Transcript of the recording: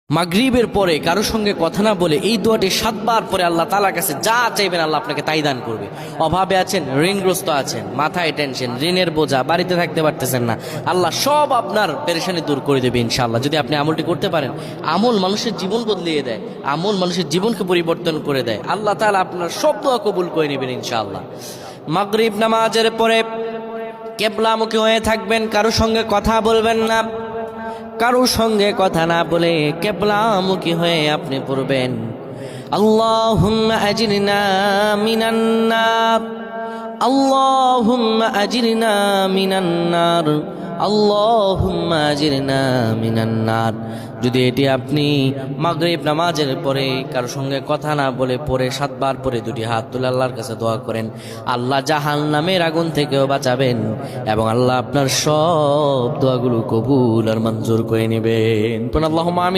মাগরিবের পরে কারো সঙ্গে কথা না বলে এই দোয়াটি 7 বার পরে আল্লাহ তাআলার কাছে যা চাইবেন আল্লাহ আপনাকে তাই দান করবে। অভাবে আছেন, ঋণগ্রস্ত আছেন, মাথায় টেনশন, ঋণের বোঝা, বাড়িতে থাকতে পারতেছেন না, আল্লাহ সব আপনার পেরেশানি দূর করে দেবে ইনশাআল্লাহ। যদি আপনি আমলটি করতে পারেন, আমল মানুষের জীবন বদলিয়ে দেয়, আমল মানুষের জীবনকে পরিবর্তন করে দেয়। আল্লাহ তাআলা আপনার সব দোয়া কবুল করে নেবেন ইনশাআল্লাহ। মাগরিব নামাজের পরে কিবলামুখী হয়ে থাকবেন, কারো সঙ্গে কথা বলবেন না, কারো সঙ্গে কথা না বলে কিবলামুখী হয়ে আপনি পড়বেন আল্লাহুম্মা আজিরনা মিনান নার, আল্লাহুম্মা আজিরনা মিনান নার, আল্লাহুম্মা আজিরনা মিনান নার। যদি এটি আপনি মাগরিব নামাজের পরে কারো সঙ্গে কথা না বলে পড়ে 7 বার পরে দুটি হাত তুলে আল্লাহর কাছে দোয়া করেন, আল্লাহ জাহান্নামের আগুন থেকেও বাঁচাবেন এবং আল্লাহ আপনার সব দোয়াগুলো কবুল আর মঞ্জুর করে নেবেন। আল্লাহুম্মা আমিন।